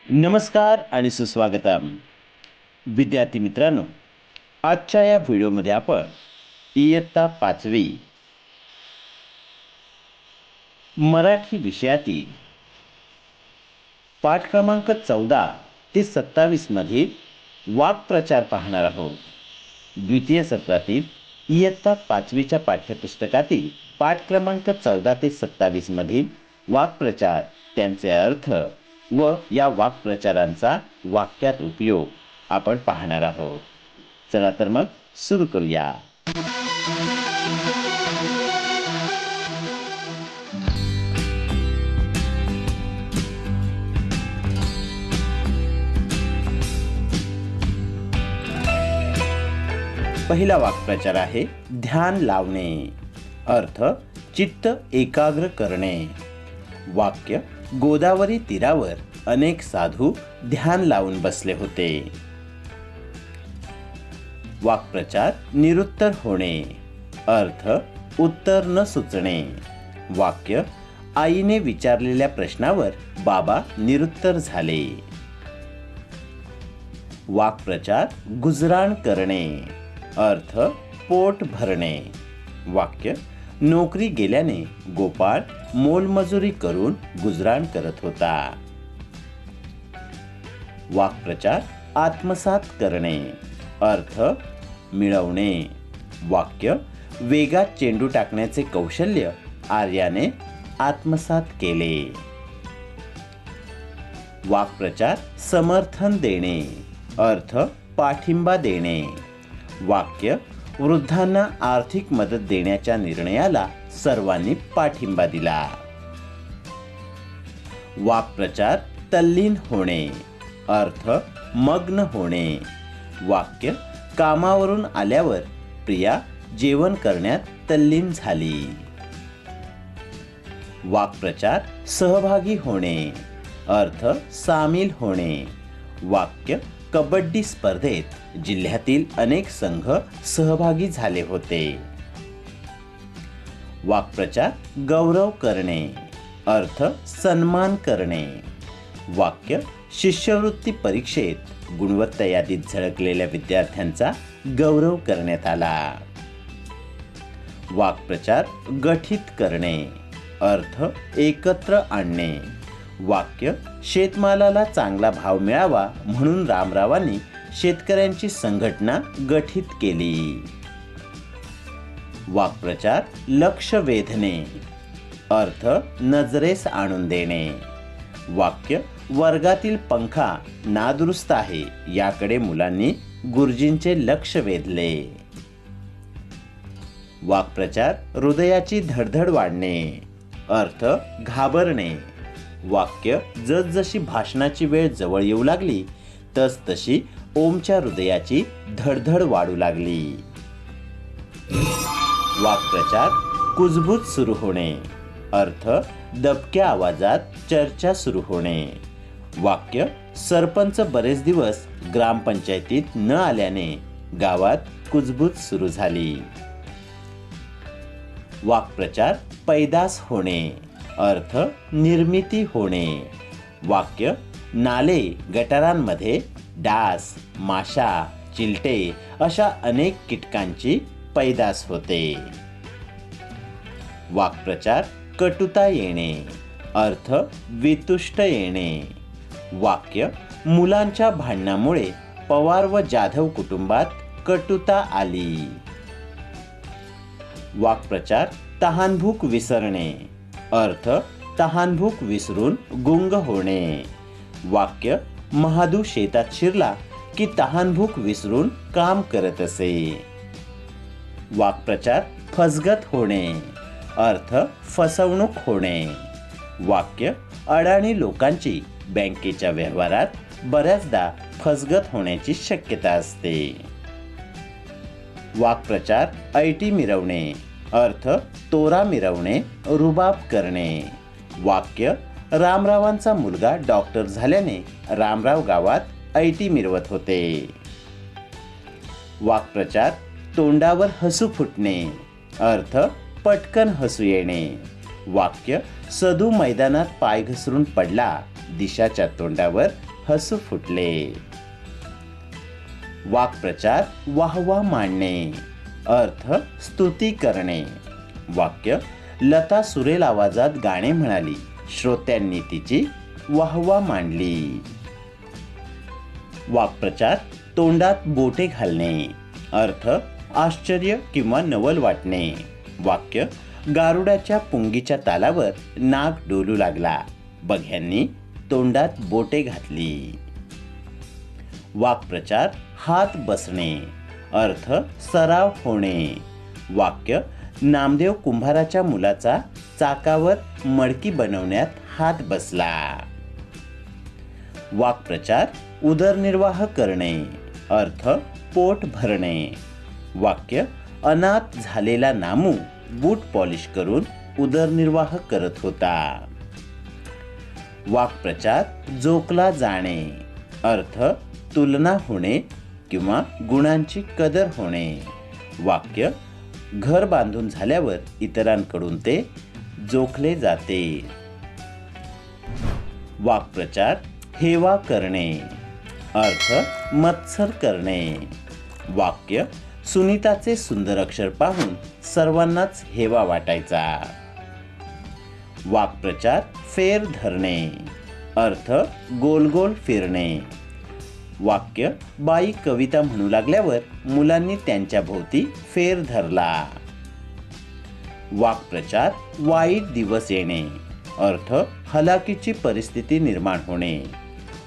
नमस्कार आणि सुस्वागतम विद्यार्थी मित्रांनो, आजच्या या व्हिडिओमध्ये आपण इयत्ता 5वी मराठी विषयातील पाठ क्रमांक 14 ते 27 मधील वाक्प्रचार पाहणार आहोत. द्वितीय सत्रातील इयत्ता 5वीच्या पाठ्यपुस्तकातील पाठ क्रमांक 14 ते 27 मधील वाक्प्रचार, त्यांचे अर्थ व या वाक्प्रचारांचा वाक्यात उपयोग आपण पाहणार आहोत. चला तर मग सुरू करूया. पहिला वाक्प्रचार आहे ध्यान लावणे. अर्थ चित्त एकाग्र करणे. वाक्य गोदावरी तीरावर अनेक साधू ध्यान लावून बसले होते. वाक्प्रचार निरुत्तर होणे. अर्थ उत्तर न सुचणे. वाक्य आईने विचारलेल्या प्रश्नावर बाबा निरुत्तर झाले. वाक्प्रचार गुजराण करणे. अर्थ पोट भरणे. वाक्य नोकरी गेल्याने गोपाळ मोलमजुरी करून गुजराण करत होता. वाक्प्रचार आत्मसात करणे. अर्थ मिळवणे. वाक्य वेगात चेंडू टाकण्याचे कौशल्य आर्याने आत्मसात केले. वाक्प्रचार समर्थन देणे. अर्थ पाठिंबा देणे. वाक्य वृद्धांना आर्थिक मदत देण्याच्या निर्णयाला सर्वांनी पाठिंबा दिला. वाक्प्रचार तल्लीन होणे. अर्थ मग्न होणे. वाक्य कामावरून आल्यावर प्रिया जेवण करण्यात तल्लीन झाली. वाक्प्रचार सहभागी होणे. अर्थ सामील होणे. वाक्य कबड्डी स्पर्धेत जिल्ह्यातील अनेक संघ सहभागी झाले होते. वाक्प्रचार गौरव करणे. अर्थ सन्मान करणे. वाक्य शिष्यवृत्ती परीक्षेत गुणवत्ता यादीत झळकलेल्या विद्यार्थ्यांचा गौरव करण्यात आला. वाक्प्रचार गठीत करणे. अर्थ एकत्र आणणे. वाक्य शेतमालाला चांगला भाव मिळावा म्हणून रामरावांनी शेतकऱ्यांची संघटना गठीत केली. वाक्प्रचार लक्ष वेधणे. अर्थ नजरेस आणून देणे. वाक्य वर्गातील पंखा नादुरुस्त आहे याकडे मुलांनी गुरुजींचे लक्ष वेधले. वाक्प्रचार हृदयाची धडधड वाढणे. अर्थ घाबरणे. वाक्य जसजशी भाषणाची वेळ जवळ येऊ लागली तसतशी ओमच्या हृदयाची धडधड वाढू लागली. वाक्प्रचार कुजबूज सुरू होणे. अर्थ दबक्या आवाजात चर्चा सुरू होणे. वाक्य सरपंच बरेच दिवस ग्रामपंचायतीत न आल्याने गावात कुजबूज सुरू झाली. वाक्प्रचार पैदास होणे. अर्थ निर्मिती होणे. वाक्य नाले गटारांमध्ये डास, माशा, चिलटे अशा अनेक कीटकांची पैदास होते. वाक्प्रचार कटुता येणे. अर्थ वितुष्ट येणे. वाक्य मुलांच्या भांडणामुळे पवार व जाधव कुटुंबात कटुता आली. वाक्प्रचार तहानभूक विसरणे. अर्थ तहानभूक विसरून गुंग होणे. वाक्य महादू शेतात शिरला की तहानभूक विसरून काम करत असे. वाक्प्रचार फसगत होणे. अर्थ फसवणूक होणे. वाक्य अडाणी लोकांची बँकेच्या व्यवहारात बऱ्याचदा फसगत होण्याची शक्यता असते. वाक्प्रचार ऐटी मिरवणे. अर्थ तोरा मिरवणे, रुबाब करणे. वाक्य रामरावांचा मुलगा डॉक्टर झाल्याने रामराव गावात ऐटी मिरवत होते. वाक्प्रचार तोंडावर हसू फुटणे. अर्थ पटकन हसू येणे. वाक्य सदू मैदानात पाय घसरून पडला, दिशाच्या तोंडावर हसू फुटले. वाक्प्रचार वाहवा मांडणे. अर्थ स्तुती करणे. वाक्य लता सुरेल आवाजात गाणे म्हणाली. श्रोत्यांनी तिची वाहवा मांडली. वाक्प्रचार तोंडात बोटे घालणे. अर्थ आश्चर्य किंवा नवल वाटणे. वाक्य गारुडाच्या पुंगीच्या तालावर नाग डोलू लागला. बघ्यांनी तोंडात बोटे घातली. वाक्प्रचार हात बसणे. अर्थ सराव होणे. वाक्य नामदेव कुंभाराच्या मुलाचा चाकावर मडकी बनवण्यात हात बसला. वाक्प्रचार उदरनिर्वाह करणे. अर्थ पोट भरणे. वाक्य अनाथ झालेला नामू बूट पॉलिश करून उदरनिर्वाह करत होता. वाक्प्रचार जोखला जाणे. अर्थ तुलना होणे किंवा गुणांची कदर होणे. वाक्य घर बांधून झाल्यावर इतरांकडून ते जोखले जाते. वाक्प्रचार हेवा करणे. अर्थ मत्सर करणे. वाक्य सुनीताचे सुंदर अक्षर पाहून सर्वांनाच हेवा वाटायचा. वाक्प्रचार फेर धरणे. अर्थ गोल गोल फिरणे. वाक्य बाई कविता म्हणू लागल्यावर मुलांनी त्यांच्या भोवती फेर धरला. वाक्प्रचार वाईट दिवस येणे. अर्थ हलाखीची परिस्थिती निर्माण होणे.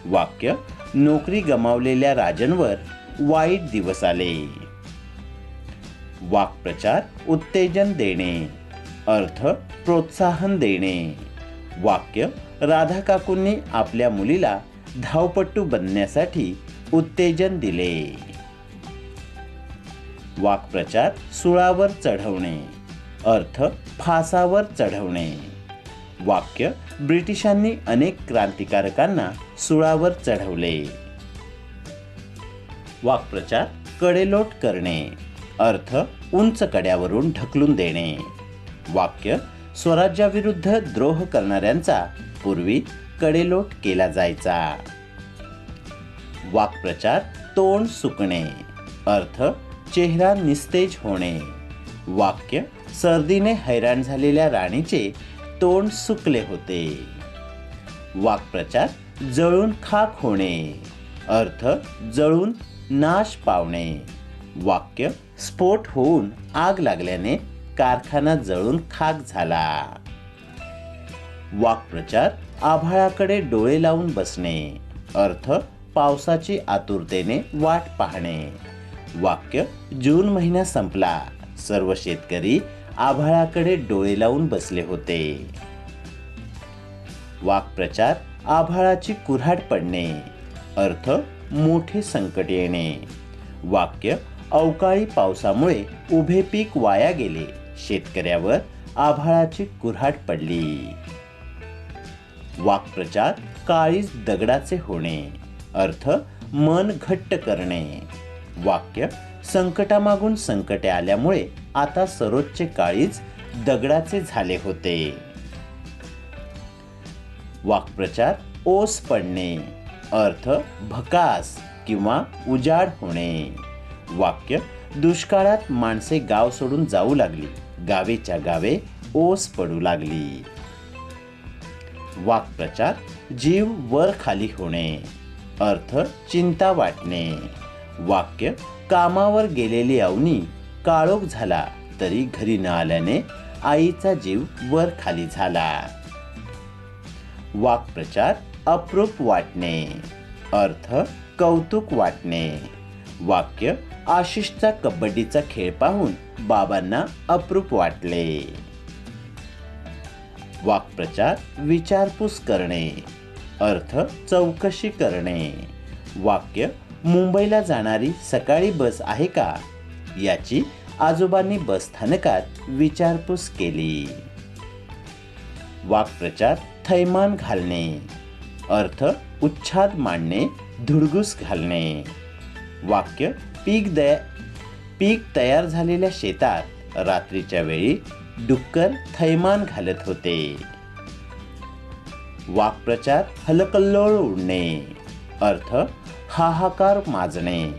वाक्य नोकरी गमावलेल्या राजनवर वाईट दिवस आले. वाक्प्रचार उत्तेजन देणे. अर्थ प्रोत्साहन देणे. वाक्य राधा काकूंनी आपल्या मुलीला धावपट्टू बनण्यासाठी उत्तेजन दिले. वाक्प्रचार सुळावर चढवणे. अर्थ फासावर चढवणे. वाक्य ब्रिटिशांनी अनेक क्रांतिकारकांना सुळावर चढवले. वाक्प्रचार कडेलोट करणे. अर्थ उंच कड्यावरून ढकलून देणे. वाक्य स्वराज्याविरुद्ध द्रोह करणाऱ्यांचा पूर्वी कडेलोट केला जायचा. वाक्प्रचार तोंड सुकणे. अर्थ चेहरा निस्तेज होणे. वाक्य सर्दीने हैराण झालेल्या राणीचे तोंड सुकले होते. वाक्प्रचार जळून खाक होणे. अर्थ जळून नाश पावणे. वाक्य स्फोट होऊन आग लागल्याने कारखाना जळून खाक झाला. वाक्प्रचार आभाळाकडे डोळे लावून बसणे. अर्थ पावसाची आतुरतेने वाट पाहणे. वाक्य जून महिना संपला. सर्व शेतकरी आभाळाकडे डोळे लावून बसले होते. वाक्प्रचार आभाळाची कुऱ्हाड पडणे. अर्थ मोठे संकट येणे. वाक्य अवकाळी पावसामुळे उभे पीक वाया गेले. शेतकऱ्यावर आभाळाची कुऱ्हाड पडली. वाक्प्रचार काळीज दगडाचे होणे. अर्थ मन घट्ट करणे. वाक्य संकटामागून संकटे आल्यामुळे आता सरोजचे काळीज दगडाचे झाले होते. वाक्प्रचार ओस पडणे. अर्थ भकास किंवा उजाड होणे. वाक्य दुष्काळात माणसे गाव सोडून जाऊ लागली. गावेच्या गावे ओस पडू लागली. वाक्प्रचार जीव वर खाली होणे. अर्थ चिंता वाटणे. वाक्य कामावर गेलेली अवनी काळोख झाला तरी घरी न आल्याने आईचा जीव वर खाली झाला. वाक्प्रचार अप्रूप वाटणे. अर्थ कौतुक वाटणे. वाक्य आशिषचा कबड्डीचा खेळ पाहून बाबांना अप्रूप वाटले. वाक्प्रचार विचारपूस करणे. अर्थ चौकशी करणे. वाक्य मुंबईला जाणारी सकाळी बस आहे का याची आजोबांनी बस स्थानकात विचारपूस केली. वाक्प्रचार थैमान घालणे. अर्थ उच्छाद मांडणे, धुडगूस घालणे. वाक्य पीक तयार झालेल्या शेतात रात्रीच्या वेळी डुक्कर थैमान घालत होते. वाक्प्रचार हलकल्लोळ उडणे. अर्थ हाहाकार माजणे.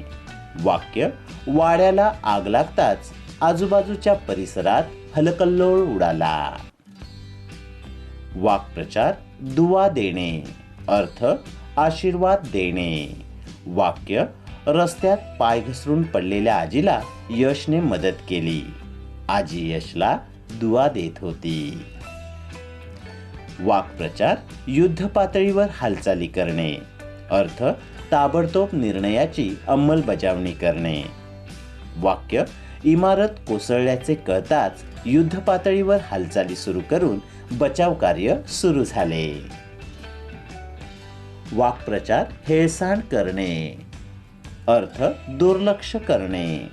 वाक्य वाड्याला आग लागताच आजूबाजूच्या परिसरात हलकल्लोळ उडाला. वाक्प्रचार दुवा देणे. अर्थ आशीर्वाद देणे. वाक्य रस्त्यात पाय घसरून पडलेल्या आजीला यशने मदत केली. आजी यशला दुवा देत होती. वाक्प्रचार युद्ध पातळीवर हालचाली करणे. अर्थ ताबडतोब निर्णयाची अंमलबजावणी करणे. वाक्य इमारत कोसळल्याचे कळताच युद्ध पातळीवर हालचाली सुरू करून बचाव कार्य सुरू झाले. वाक्प्रचार हेळसांड करणे. अर्थ दुर्लक्ष करणे.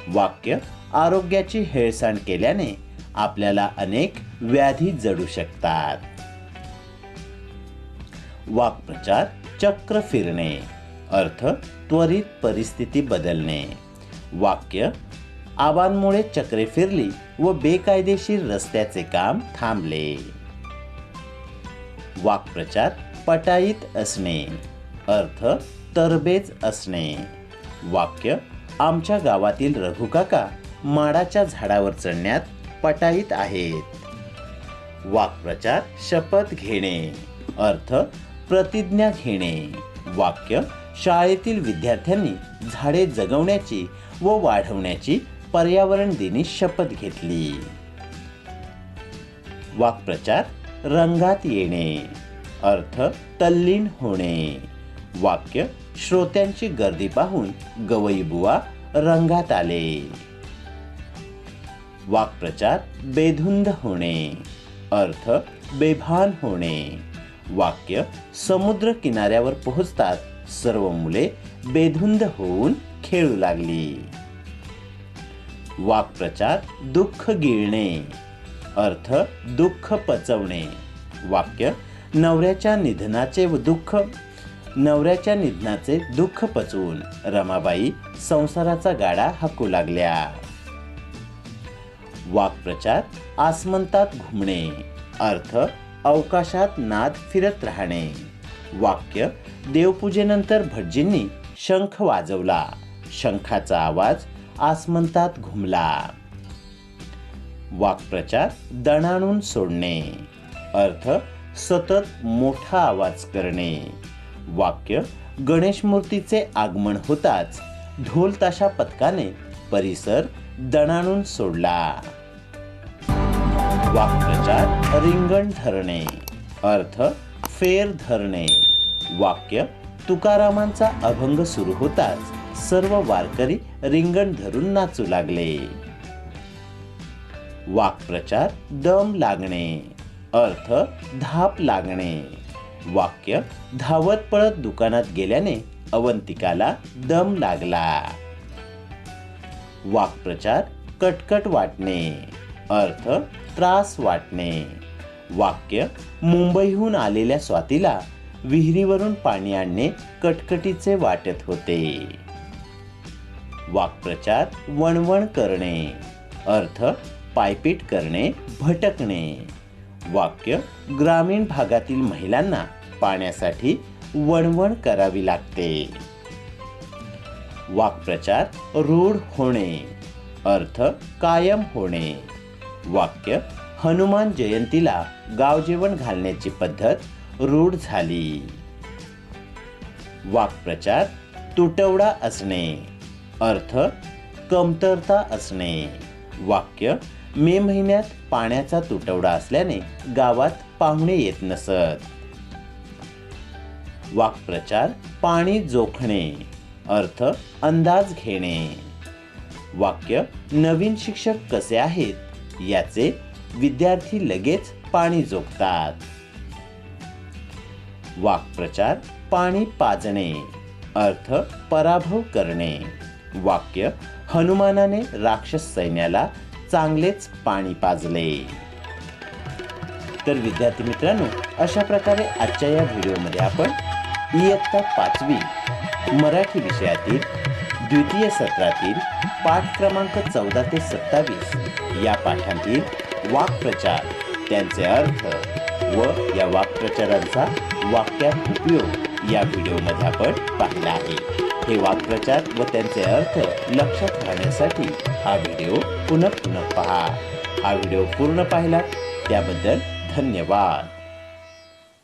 वाक्य आरोग्याची हेळसांड केल्याने आपल्याला अनेक व्याधी जडू शकतात. वाक्प्रचार चक्र फिरणे. अर्थ त्वरित परिस्थिती बदलणे. वाक्य आबांमुळे चक्रे फिरली व बेकायदेशीर रस्त्याचे काम थांबले. वाक्प्रचार पटाईत असणे. अर्थ तरबेज असणे. वाक्य आमच्या गावातील रघुकाका माडाच्या झाडावर चढण्यात पटाईत आहेत. वाक्प्रचार शपथ घेणे. अर्थ प्रतिज्ञा घेणे. वाक्य शाळेतील विद्यार्थ्यांनी झाडे जगवण्याची व वाढवण्याची पर्यावरण दिनी शपथ घेतली. वाक्प्रचार रंगात येणे. अर्थ तल्लीन होणे. वाक्य श्रोत्यांची गर्दी पाहून गवई बुवा रंगात आले. वाक्प्रचार बेधुंद होणे. अर्थ बेभान होणे. वाक्य समुद्र किनाऱ्यावर पोहोचतात सर्व मुले बेधुंद होऊन खेळू लागली. वाक्प्रचार दुःख गिळणे. अर्थ दुःख पचवणे. वाक्य नवऱ्याच्या निधनाचे दुःख पचवून रमाबाई संसाराचा गाडा हाकू लागल्या. वाक्प्रचार आसमंतात घुमणे. अर्थ अवकाशात नाद फिरत राहणे. वाक्य देवपूजेनंतर भटजींनी शंख वाजवला. शंखाचा आवाज आसमंतात घुमला. वाक्प्रचार दणाणून सोडणे. अर्थ सतत मोठा आवाज करणे. वाक्य गणेश मूर्तीचे आगमन होताच ढोल ताशा पथकाने परिसर दणाणून सोडला. वाक्प्रचार रिंगण धरणे. अर्थ फेर धरणे. वाक्य तुकारामांचा अभंग सुरू होताच सर्व वारकरी रिंगण धरून नाचू लागले. वाक्प्रचार दम लागणे. अर्थ धाप लागणे. वाक्य धावत पळत दुकानात गेल्याने अवंतिकाला दम लागला. वाक्प्रचार कटकट वाटणे. अर्थ त्रास वाटणे. वाक्य मुंबईहून आलेल्या स्वातीला विहिरीवरून पाणी आणणे कटकटीचे वाटत होते. वाक्प्रचार वणवण करणे. अर्थ पायपीट करणे, भटकणे. वाक्य ग्रामीण भागातील महिलांना पाण्यासाठी वणवण करावी लागते. वाक्प्रचार रूढ होणे. अर्थ कायम होणे. वाक्य हनुमान जयंतीला गावजेवण घालण्याची पद्धत रूढ झाली. वाक्प्रचार तुटवडा असणे. अर्थ कमतरता असणे. वाक्य मे महिन्यात पाण्याचा तुटवडा असल्याने गावात पाहुणे येत नसत. वाक्प्रचार पाणी जोखणे. अर्थ अंदाज घेणे. वाक्य नवीन शिक्षक कसे आहेत याचे विद्यार्थी लगेच पाणी जोखतात. वाक्प्रचार पाणी पाजणे. अर्थ पराभव करणे. वाक्य हनुमानाने राक्षस सैन्याला चांगलेच पाणी पाजले. तर विद्यार्थी मित्रांनो, अशा प्रकारे आजच्या या व्हिडिओमध्ये आपण इयत्ता 5वी मराठी विषयातील द्वितीय सत्रातील पाठ क्रमांक 14 ते 27 या पाठांतील वाक्प्रचार, त्यांचे अर्थ व या वाक्प्रचारांचा वाक्यात उपयोग या व्हिडिओमध्ये आपण पाहिला आहे. हे वाक्प्रचार व त्यांचे अर्थ लक्षात राहण्यासाठी हा व्हिडिओ पुन्हा पहा. हा व्हिडिओ पूर्ण पाहिला त्याबद्दल धन्यवाद.